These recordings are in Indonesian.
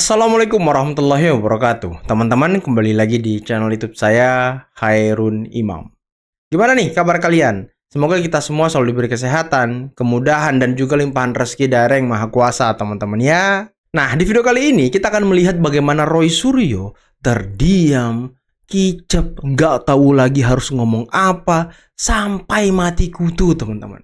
Assalamualaikum warahmatullahi wabarakatuh. Teman-teman, kembali lagi di channel YouTube saya, Khairun Imam. Gimana nih kabar kalian? Semoga kita semua selalu diberi kesehatan, kemudahan, dan juga limpahan rezeki dari Yang Maha Kuasa, teman-teman ya. Nah, di video kali ini kita akan melihat bagaimana Roy Suryo terdiam, kicep, nggak tahu lagi harus ngomong apa, sampai mati kutu, teman-teman.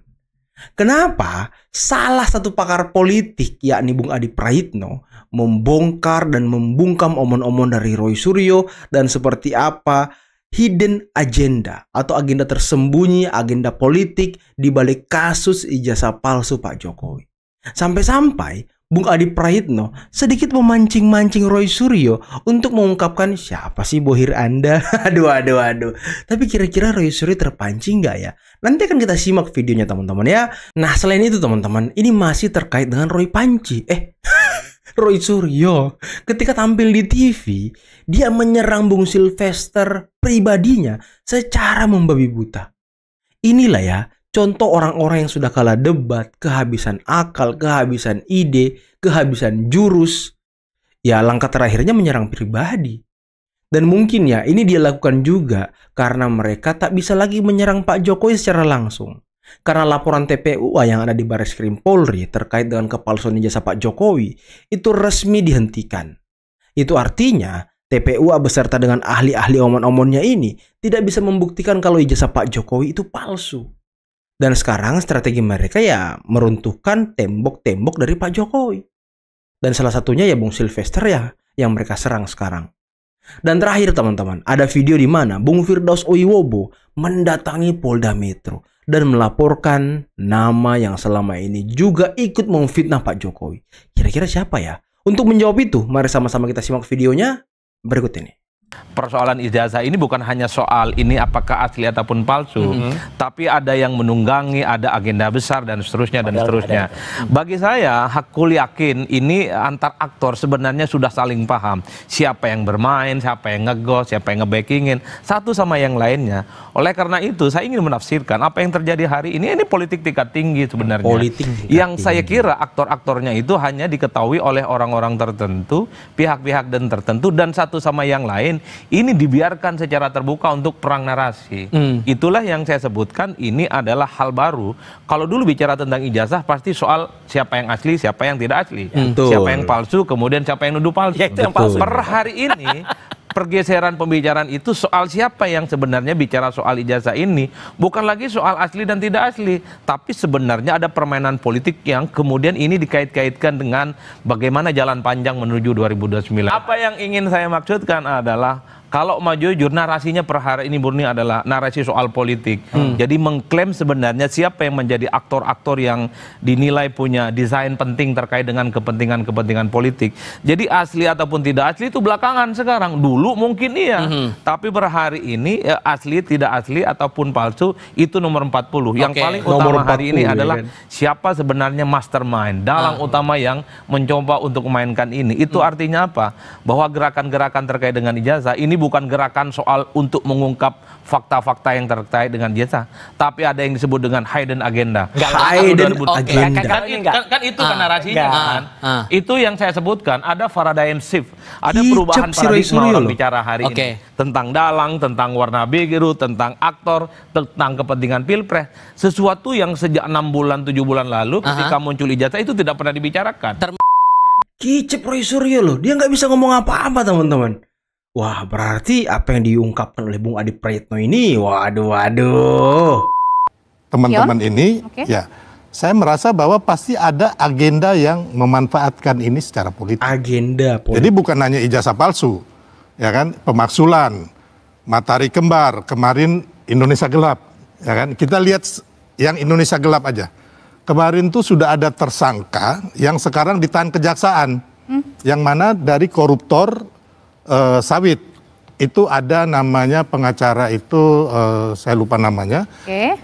Kenapa salah satu pakar politik, yakni Bung Adi Praitno, membongkar dan membungkam omon-omon dari Roy Suryo dan seperti apa hidden agenda atau agenda tersembunyi, agenda politik di balik kasus ijazah palsu Pak Jokowi. Sampai-sampai Bung Adi Praitno sedikit memancing-mancing Roy Suryo untuk mengungkapkan siapa sih bohir Anda? Aduh. Tapi kira-kira Roy Suryo terpancing nggak ya? Nanti akan kita simak videonya teman-teman ya. Nah selain itu teman-teman, ini masih terkait dengan Roy Panci. Roy Suryo ketika tampil di TV, dia menyerang Bung Sylvester pribadinya secara membabi buta. Inilah ya contoh orang-orang yang sudah kalah debat, kehabisan akal, kehabisan ide, kehabisan jurus. Ya langkah terakhirnya menyerang pribadi. Dan mungkin ya ini dia lakukan juga karena mereka tak bisa lagi menyerang Pak Jokowi secara langsung. Karena laporan TPUA yang ada di Barreskrim Polri terkait dengan kepalsuan ijazah Pak Jokowi itu resmi dihentikan. Itu artinya TPUA beserta dengan ahli-ahli omon-omonnya ini tidak bisa membuktikan kalau ijazah Pak Jokowi itu palsu. Dan sekarang strategi mereka ya meruntuhkan tembok-tembok dari Pak Jokowi. Dan salah satunya ya Bung Sylvester ya yang mereka serang sekarang. Dan terakhir teman-teman, ada video di mana Bung Firdaus Oiwobo mendatangi Polda Metro dan melaporkan nama yang selama ini juga ikut memfitnah Pak Jokowi. Kira-kira siapa ya? Untuk menjawab itu, mari sama-sama kita simak videonya berikut ini. Persoalan ijazah ini bukan hanya soal ini apakah asli ataupun palsu, tapi ada yang menunggangi, ada agenda besar dan seterusnya dan seterusnya. Bagi saya, hakul yakin ini antar aktor sebenarnya sudah saling paham siapa yang bermain, siapa yang ngegos, siapa yang ngebackingin satu sama yang lainnya. Oleh karena itu, saya ingin menafsirkan apa yang terjadi hari ini politik tingkat tinggi sebenarnya. Yang saya kira aktor-aktornya itu hanya diketahui oleh orang-orang tertentu, pihak-pihak dan tertentu, dan satu sama yang lain. Ini dibiarkan secara terbuka untuk perang narasi. Itulah yang saya sebutkan ini adalah hal baru. Kalau dulu bicara tentang ijazah pasti soal siapa yang asli, siapa yang tidak asli. Siapa yang palsu, kemudian siapa yang nuduh palsu. Per hari ini pergeseran pembicaraan itu soal siapa yang sebenarnya bicara soal ijazah ini. Bukan lagi soal asli dan tidak asli. Tapi sebenarnya ada permainan politik yang kemudian ini dikait-kaitkan dengan bagaimana jalan panjang menuju 2029. Apa yang ingin saya maksudkan adalah kalau mau jujur narasinya per hari ini murni adalah narasi soal politik. Jadi mengklaim sebenarnya siapa yang menjadi aktor-aktor yang dinilai punya desain penting terkait dengan kepentingan-kepentingan politik. Jadi asli ataupun tidak asli itu belakangan sekarang. Dulu mungkin iya. Tapi per hari ini asli, tidak asli ataupun palsu itu nomor 40. Yang paling utama hari ini adalah siapa sebenarnya mastermind, dalang utama yang mencoba untuk memainkan ini. Itu artinya apa? Bahwa gerakan-gerakan terkait dengan ijazah ini bukan gerakan soal untuk mengungkap fakta-fakta yang terkait dengan ijazah, tapi ada yang disebut dengan hidden agenda. Hidden agenda. Kan itu kan narasinya kan. Itu yang saya sebutkan, ada Paradigm shift, ada perubahan paradigma orang bicara hari ini. Tentang dalang, tentang warna biru, tentang aktor, tentang kepentingan pilpres. Sesuatu yang sejak 6 bulan, 7 bulan lalu ketika muncul ijazah itu tidak pernah dibicarakan. Kicep Roy Suryo loh, dia nggak bisa ngomong apa-apa teman-teman. Wah, berarti apa yang diungkapkan oleh Bung Adi Praitno ini, waduh. Teman-teman ini, ya, saya merasa bahwa pasti ada agenda yang memanfaatkan ini secara politik. Agenda politik. Jadi bukan hanya ijazah palsu, ya kan, pemaksulan, matahari kembar, kemarin Indonesia gelap, ya kan. Kita lihat yang Indonesia gelap aja. Kemarin tuh sudah ada tersangka yang sekarang ditahan kejaksaan, yang mana dari koruptor sawit. Itu ada namanya pengacara itu, saya lupa namanya.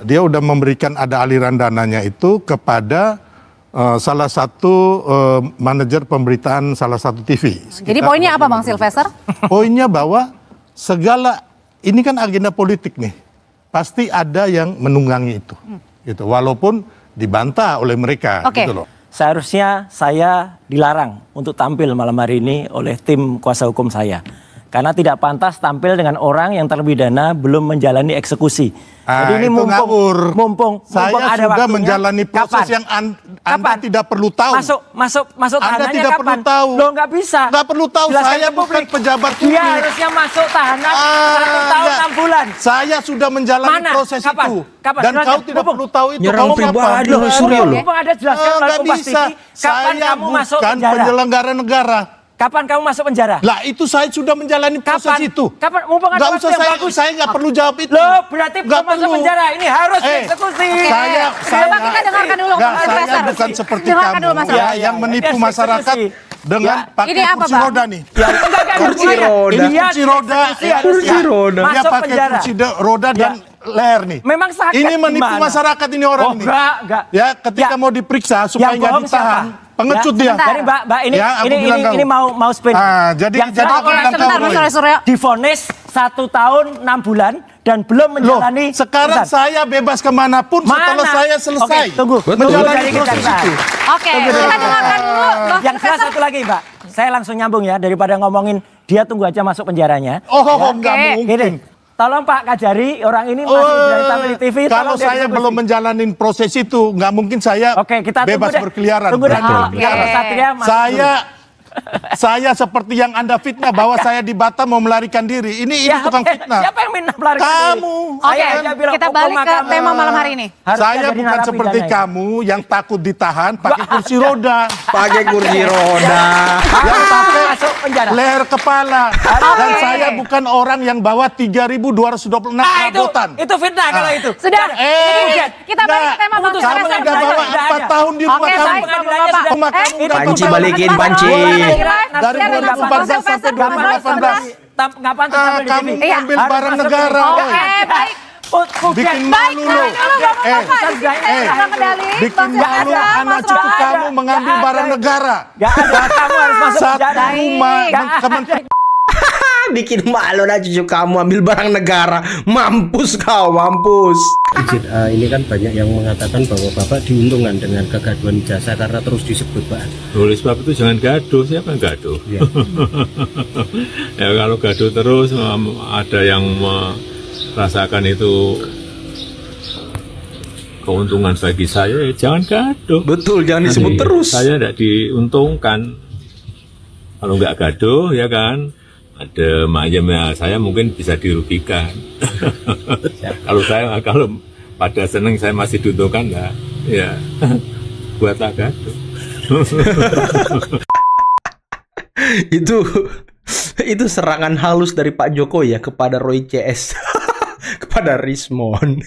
Dia udah memberikan ada aliran dananya itu kepada salah satu manajer pemberitaan salah satu TV. Jadi poinnya apa Bang Sylvester? Poinnya bahwa segala ini kan agenda politik nih. Pasti ada yang menunggangi itu. Gitu. Walaupun dibantah oleh mereka gitu loh. seharusnya saya dilarang untuk tampil malam hari ini oleh tim kuasa hukum saya. Karena tidak pantas tampil dengan orang yang terpidana belum menjalani eksekusi. Jadi ini mumpung saya ada sudah waktunya, menjalani proses yang Anda tidak perlu tahu. Masuk Anda tahanannya tidak kapan? perlu tahu. Loh nggak bisa. Nggak perlu tahu. Jelaskan Saya ke publik. bukan pejabat publik. Dia harusnya masuk tahanan 1 tahun 6 bulan. Saya sudah menjalani proses Kapan? itu. Kapan? Dan kau tidak perlu tahu itu. Nyerang Kau pribadi apa? Roy Suryo loh. Mumpung ada jelaskan melalui Nggak Kompas bisa. TV, kapan Saya kamu masuk bukan penjara? penyelenggara negara. Kapan kamu masuk penjara? Lah itu saya sudah menjalani proses Kapan? itu. Kapan? Mumpung ada Nggak waktu usah yang saya, bagus. saya nggak perlu jawab itu. Loh, berarti Nggak belum masuk perlu. penjara. Ini harus dieksekusi. Saya Coba kita dengarkan dulu, Nggak, Mas saya Profesor. bukan seperti Dengarkan kamu dulu, Mas ya, Profesor. yang menipu Yes, masyarakat eksekusi. dengan Ya. pakai Ini apa, kursi Bang? roda nih. Kursi roda. Kursi roda, Kursi roda. Dia Masuk pakai penjara. kursi roda dan leher nih. Memang sakit Ini menipu gimana? masyarakat ini orang ini. Enggak. Ya, ketika Ya. mau diperiksa supaya Yang nggak bohong ditahan, siapa? pengecut Ya, dia. Jadi Mbak ini Ya, aku bilang kau. ini mau spin. Jadi Yang jadi jelas aku bilang sebentar, kau, Mas Roy. Roy Suryo. divonis 1 tahun 6 bulan dan belum Loh, menjalani. sekarang urusan. saya bebas kemanapun setelah saya selesai. Oke, tunggu. Betul. Tunggu Menjalani dari proses kejaksaan. itu. Oke, kita dengarkan dulu. Bang Yang jelas Profesor. satu lagi, Mbak. Saya langsung nyambung ya daripada ngomongin dia tunggu aja masuk penjaranya. Nggak Oke. mungkin. Gini, tolong Pak Kajari, orang ini masih berani tampil di TV. Kalau tolong saya dieksekusi. belum menjalanin proses itu, nggak mungkin saya Oke, kita bebas tunggu deh. berkeliaran. Tunggu deh. Berani Oke. berkeliaran. Satria masuk Saya seperti yang Anda fitnah bahwa saya di Batam mau melarikan diri. Ini Ya, tukang oke. fitnah. Siapa yang minta melarikan diri? Kamu. Oke, Saya aja bilang kita hukum balik ke mahkamah. tema malam hari ini. Harusnya Saya jadi bukan narapidana seperti ini. kamu yang takut ditahan pakai kursi roda. Pakai kursi roda. Yang pakai Masuk penjara. leher kepala. Dan saya bukan orang yang bawa 3.226 perabotan. Itu fitnah kalau itu. Sudah. Kita balik ke tema Bang Putus. Kamu Profesor. udah bawa 4 tahun di rumah Oke, kamu. baik, Bapak-bapak. Rumah kamu udah Panci berapa balikin, tahun? Panci. Dari 2014 sampai 2018. Nggak pantas tampil di Kamu TV. mengambil Harus barang masuk negara. di TV. Oke, baik. Bikin Baik, malu tahan lo. dulu Bapak-bapak. Di sini saya pegang kendali. Bikin Masih malu ada, anak Mas cucu Roy. kamu mengambil Nggak barang ada. negara. Gak ada, kamu harus masuk Satu penjara. rumah Nggak Kementerian Bikin malu dah cucu kamu ambil barang negara. Mampus kau, mampus. Izin, ini kan banyak yang mengatakan bahwa Bapak diuntungkan dengan kegaduhan ijazah karena terus disebut Pak. Oleh sebab itu jangan gaduh, siapa yang gaduh? Ya. Ya kalau gaduh terus ada yang merasakan itu keuntungan bagi saya, ya jangan gaduh. Betul, jangan disebut Nanti terus. Saya tidak diuntungkan. Kalau nggak gaduh, ya kan, ada maknya saya mungkin bisa dirugikan. Kalau pada seneng saya masih diuntungkan, lah, ya buatlah gaduh. itu serangan halus dari Pak Jokowi ya kepada Roy CS. Kepada Rismon.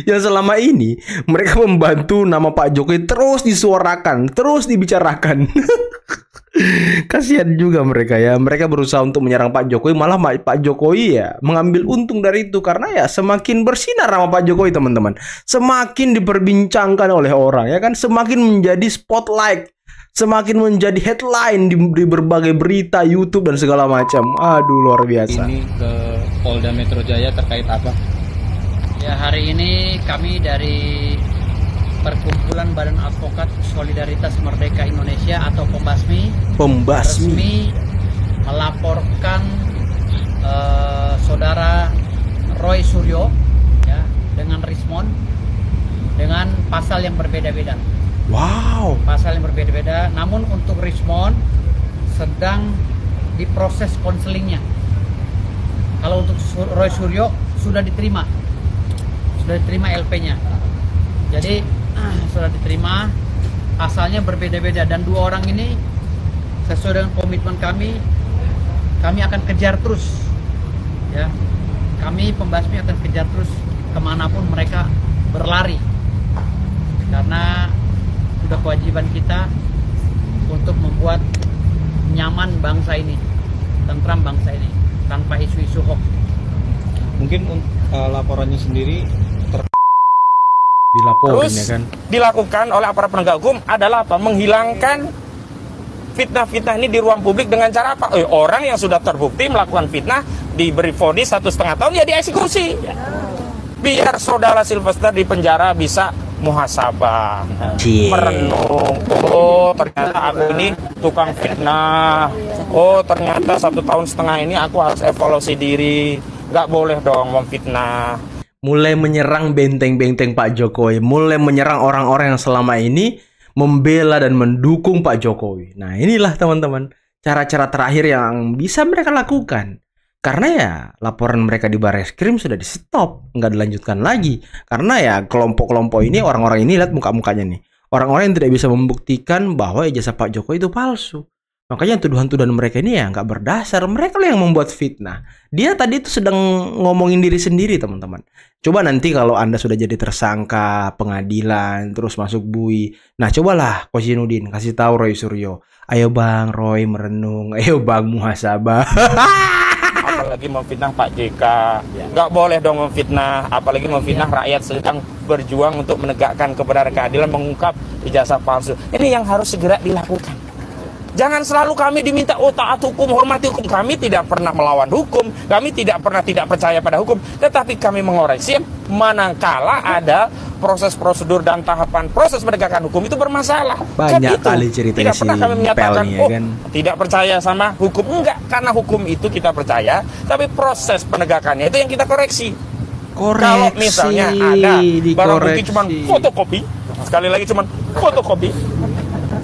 Yang selama ini mereka membantu nama Pak Jokowi terus disuarakan, terus dibicarakan. Kasihan juga mereka ya. Mereka berusaha untuk menyerang Pak Jokowi, malah Pak Jokowi ya mengambil untung dari itu. Karena ya semakin bersinar nama Pak Jokowi teman-teman, semakin diperbincangkan oleh orang ya kan, semakin menjadi spotlight, semakin menjadi headline di berbagai berita, YouTube dan segala macam. Aduh, luar biasa. Ini ke Polda Metro Jaya terkait apa? Ya, hari ini kami dari Perkumpulan Badan Advokat Solidaritas Merdeka Indonesia atau Pembasmi resmi melaporkan saudara Roy Suryo ya, dengan Rismon dengan pasal yang berbeda-beda. Wow. Pasal yang berbeda-beda. Namun untuk Rismon sedang diproses konselingnya. Kalau untuk Roy Suryo sudah diterima LP-nya. Jadi sudah diterima, pasalnya berbeda-beda dan dua orang ini sesuai dengan komitmen kami akan kejar terus, ya. Kami Pembasmi akan kejar terus kemanapun mereka berlari, karena sudah kewajiban kita untuk membuat nyaman bangsa ini, tentram bangsa ini tanpa isu-isu hoax. Mungkin laporannya sendiri Dilaporin terus ya kan. dilakukan oleh aparat penegak hukum adalah apa? Menghilangkan fitnah-fitnah ini di ruang publik dengan cara apa? Orang yang sudah terbukti melakukan fitnah diberi vonis 1,5 tahun ya dieksekusi. Biar saudara Sylvester di penjara bisa muhasabah, merenung. Oh, ternyata aku ini tukang fitnah. Oh, ternyata 1,5 tahun ini aku harus evaluasi diri. Nggak boleh dong memfitnah. Mulai menyerang benteng-benteng Pak Jokowi, mulai menyerang orang-orang yang selama ini membela dan mendukung Pak Jokowi. Nah, inilah teman-teman cara-cara terakhir yang bisa mereka lakukan. Karena ya laporan mereka di Barreskrim sudah di stop, nggak dilanjutkan lagi. Karena ya kelompok-kelompok ini, orang-orang ini lihat muka-mukanya nih. Orang-orang yang tidak bisa membuktikan bahwa ijazah Pak Jokowi itu palsu. Makanya tuduhan-tuduhan mereka ini ya nggak berdasar. Mereka lah yang membuat fitnah. Dia tadi itu sedang ngomongin diri sendiri, teman-teman. Coba nanti kalau Anda sudah jadi tersangka pengadilan, terus masuk bui. Nah, cobalah Kozinudin kasih tahu Roy Suryo. Ayo Bang Roy merenung, ayo Bang muhasabah. Apalagi memfitnah Pak JK, nggak boleh dong memfitnah, apalagi memfitnah rakyat sedang berjuang untuk menegakkan kebenaran keadilan, mengungkap ijazah palsu. Ini yang harus segera dilakukan. Jangan selalu kami diminta taat hukum, hormati hukum. Kami tidak pernah melawan hukum, kami tidak pernah tidak percaya pada hukum, tetapi kami mengoreksi manakala ada proses prosedur dan tahapan proses penegakan hukum itu bermasalah. Banyak kali ceritanya tidak pernah kami menyatakan kan? Tidak percaya sama hukum. Enggak, karena hukum itu kita percaya, tapi proses penegakannya itu yang kita koreksi. Kalau misalnya ada barang bukti cuma fotokopi, sekali lagi cuma fotokopi,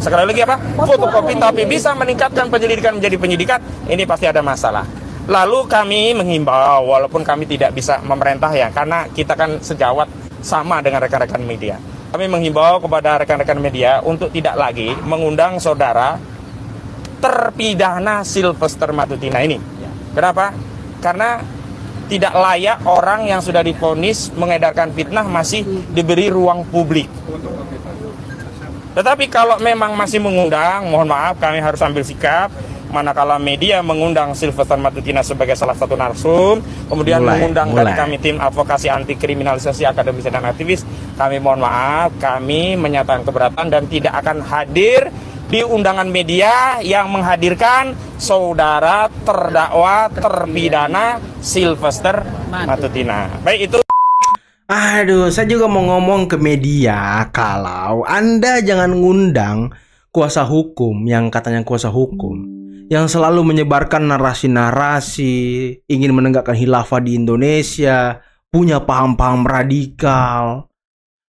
sekali lagi apa? Fotokopi, tapi bisa meningkatkan penyelidikan menjadi penyidikan, ini pasti ada masalah. Lalu kami menghimbau, walaupun kami tidak bisa memerintah ya, karena kita kan sejawat sama dengan rekan-rekan media. Kami menghimbau kepada rekan-rekan media untuk tidak lagi mengundang saudara terpidana Sylvester Matutina ini. Kenapa? Karena tidak layak orang yang sudah divonis mengedarkan fitnah masih diberi ruang publik. Tetapi kalau memang masih mengundang, mohon maaf kami harus ambil sikap. Manakala media mengundang Sylvester Matutina sebagai salah satu narsum, kemudian mengundang dari kami tim advokasi anti kriminalisasi akademisi dan aktivis, kami mohon maaf, kami menyatakan keberatan dan tidak akan hadir di undangan media yang menghadirkan saudara terdakwa terpidana Sylvester Matutina. Baik itu. Aduh, saya juga mau ngomong ke media, kalau Anda jangan ngundang kuasa hukum yang katanya kuasa hukum, yang selalu menyebarkan narasi-narasi, ingin menegakkan khilafah di Indonesia, punya paham-paham radikal,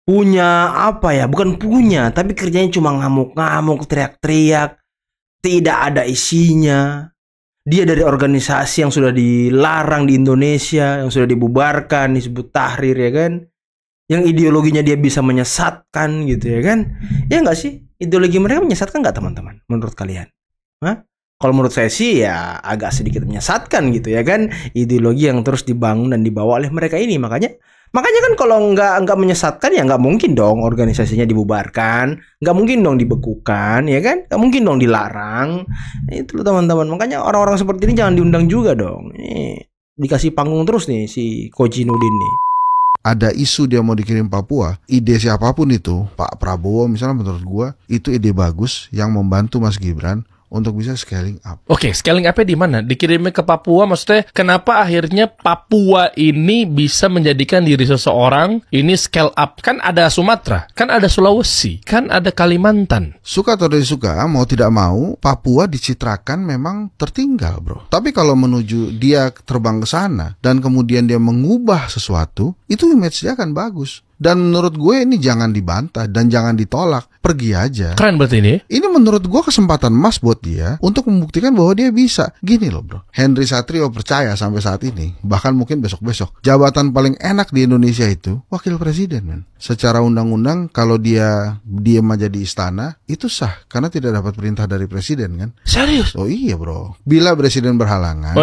punya apa ya, bukan punya, tapi kerjanya cuma ngamuk-ngamuk, teriak-teriak, tidak ada isinya. Dia dari organisasi yang sudah dilarang di Indonesia, yang sudah dibubarkan, disebut Tahrir ya kan, yang ideologinya dia bisa menyesatkan gitu ya kan. Ya nggak sih? Ideologi mereka menyesatkan nggak teman-teman menurut kalian? Hah? Kalau menurut saya sih ya agak sedikit menyesatkan gitu ya kan, ideologi yang terus dibangun dan dibawa oleh mereka ini. Makanya kan kalau nggak menyesatkan ya nggak mungkin dong organisasinya dibubarkan, nggak mungkin dong dibekukan ya kan, nggak mungkin dong dilarang. Itu loh teman-teman, makanya orang-orang seperti ini jangan diundang juga dong. Dikasih panggung terus nih si Kozinudin nih. Ada isu dia mau dikirim Papua, ide siapapun itu, Pak Prabowo misalnya, menurut gua itu ide bagus yang membantu Mas Gibran untuk bisa scaling up. Oke, scaling up-nya di mana? Dikirimnya ke Papua, maksudnya kenapa akhirnya Papua ini bisa menjadikan diri seseorang ini scale up? Kan ada Sumatera, kan ada Sulawesi, kan ada Kalimantan. Suka atau tidak suka, mau tidak mau, Papua dicitrakan memang tertinggal, bro. Tapi kalau menuju dia terbang ke sana dan kemudian dia mengubah sesuatu, itu image dia akan bagus. Dan menurut gue ini jangan dibantah dan jangan ditolak. Pergi aja. Keren berarti ini. Ini menurut gue kesempatan emas buat dia untuk membuktikan bahwa dia bisa. Gini loh bro, Henry Satrio percaya sampai saat ini, bahkan mungkin besok-besok, jabatan paling enak di Indonesia itu wakil presiden, men. Secara undang-undang kalau dia diam aja di istana, itu sah. Karena tidak dapat perintah dari presiden kan. Serius? Oh iya bro. Bila presiden berhalangan,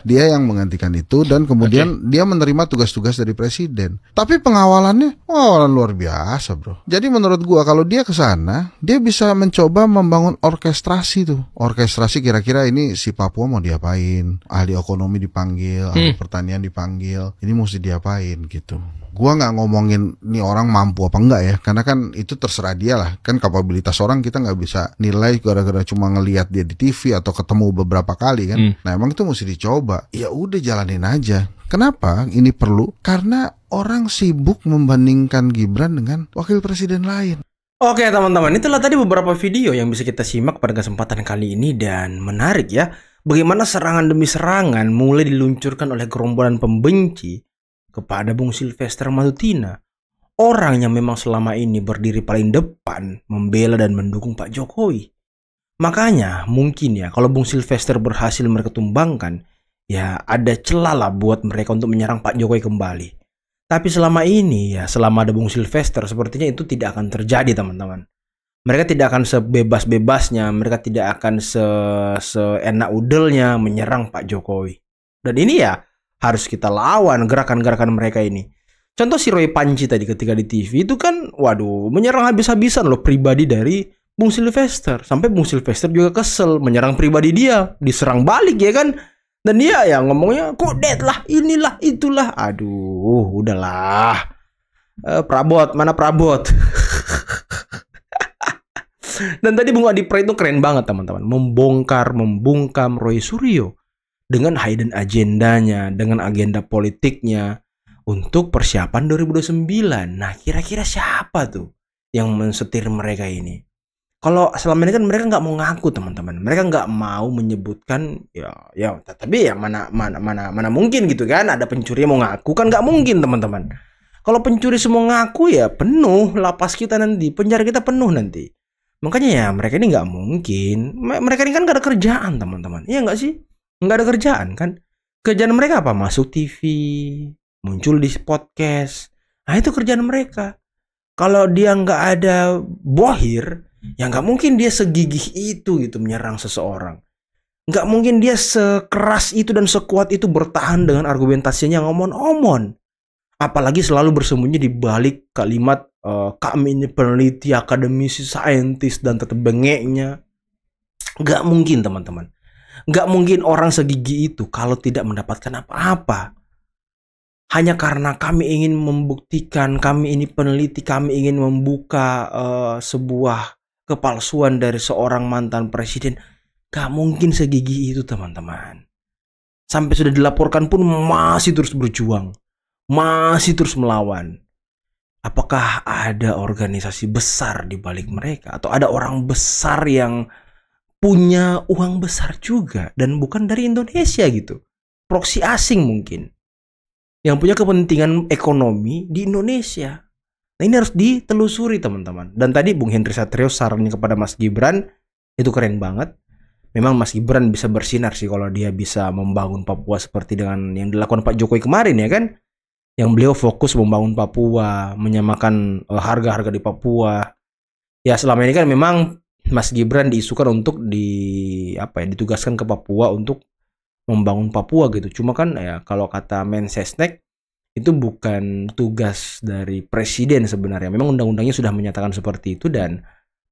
dia yang menggantikan itu dan kemudian dia menerima tugas-tugas dari presiden. Tapi pengawalannya luar biasa bro. Jadi menurut gua kalau dia ke sana, dia bisa mencoba membangun orkestrasi tuh. Orkestrasi kira-kira ini si Papua mau diapain? Ahli ekonomi dipanggil, ahli pertanian dipanggil. Ini mesti diapain gitu. Gua nggak ngomongin nih orang mampu apa enggak ya, karena kan itu terserah dia lah. Kan kapabilitas orang kita nggak bisa nilai gara-gara cuma ngelihat dia di TV atau ketemu beberapa kali kan. Nah emang itu mesti dicoba. Ya udah jalanin aja. Kenapa ini perlu? Karena orang sibuk membandingkan Gibran dengan wakil presiden lain. Oke teman-teman, itulah tadi beberapa video yang bisa kita simak pada kesempatan kali ini. Dan menarik ya, bagaimana serangan demi serangan mulai diluncurkan oleh gerombolan pembenci kepada Bung Sylvester Matutina. Orang yang memang selama ini berdiri paling depan membela dan mendukung Pak Jokowi. Makanya mungkin ya kalau Bung Sylvester berhasil mereka tumbangkan, ya ada celah lah buat mereka untuk menyerang Pak Jokowi kembali. Tapi selama ini ya, selama ada Bung Sylvester, sepertinya itu tidak akan terjadi teman-teman. Mereka tidak akan sebebas-bebasnya, mereka tidak akan seenak udelnya menyerang Pak Jokowi. Dan ini ya harus kita lawan gerakan-gerakan mereka ini. Contoh si Roy Panci tadi ketika di TV itu kan, waduh, menyerang habis-habisan loh pribadi dari Bung Sylvester. Sampai Bung Sylvester juga kesel menyerang pribadi dia, diserang balik ya kan. Dan dia ya ngomongnya kudet lah, inilah, itulah. Aduh, udahlah. Prabot, mana Prabot? Dan tadi Bung Adi Pray itu keren banget teman-teman. Membungkam Roy Suryo. Dengan hidden agendanya, dengan agenda politiknya. Untuk persiapan 2029. Nah, kira-kira siapa tuh yang mensetir mereka ini? Kalau selama ini kan mereka nggak mau ngaku teman-teman, mereka nggak mau menyebutkan ya tapi ya mana mungkin gitu kan, ada pencuri yang mau ngaku kan nggak mungkin teman-teman. Kalau pencuri semua ngaku ya penuh lapas kita nanti, penjara kita penuh nanti. Makanya ya mereka ini nggak mungkin, mereka ini kan nggak ada kerjaan teman-teman, iya nggak sih? Nggak ada kerjaan kan? Kerjaan mereka apa? Masuk TV, muncul di podcast, nah itu kerjaan mereka. Kalau dia nggak ada bohir, ya nggak mungkin dia segigih itu gitu menyerang seseorang. Nggak mungkin dia sekeras itu dan sekuat itu bertahan dengan argumentasinya yang omon-omon. Apalagi selalu bersembunyi di balik kalimat kami ini peneliti, akademisi, saintis, dan tetap bengeknya. Nggak mungkin teman-teman. Nggak mungkin orang segigih itu kalau tidak mendapatkan apa-apa. Hanya karena kami ingin membuktikan, kami ini peneliti, kami ingin membuka sebuah kepalsuan dari seorang mantan presiden. Gak mungkin segigih itu teman-teman. Sampai sudah dilaporkan pun masih terus berjuang, masih terus melawan. Apakah ada organisasi besar di balik mereka? Atau ada orang besar yang punya uang besar juga dan bukan dari Indonesia gitu? Proksi asing mungkin, yang punya kepentingan ekonomi di Indonesia. Nah ini harus ditelusuri teman-teman. Dan tadi Bung Henry Satrio sarannya kepada Mas Gibran itu keren banget. Memang Mas Gibran bisa bersinar sih kalau dia bisa membangun Papua seperti dengan yang dilakukan Pak Jokowi kemarin ya kan. Yang beliau fokus membangun Papua, menyamakan harga-harga di Papua. Ya selama ini kan memang Mas Gibran diisukan untuk ditugaskan ke Papua untuk membangun Papua gitu. Cuma kan ya kalau kata Mensesnek itu bukan tugas dari presiden sebenarnya. Memang undang-undangnya sudah menyatakan seperti itu dan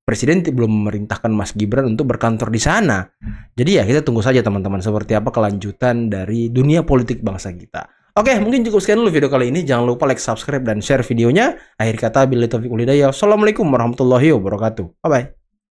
presiden belum memerintahkan Mas Gibran untuk berkantor di sana. Jadi ya kita tunggu saja teman-teman seperti apa kelanjutan dari dunia politik bangsa kita. Oke, mungkin cukup sekian dulu video kali ini. Jangan lupa like, subscribe, dan share videonya. Akhir kata, billahi taufiq wal hidayah. Wassalamualaikum warahmatullahi wabarakatuh. Bye-bye.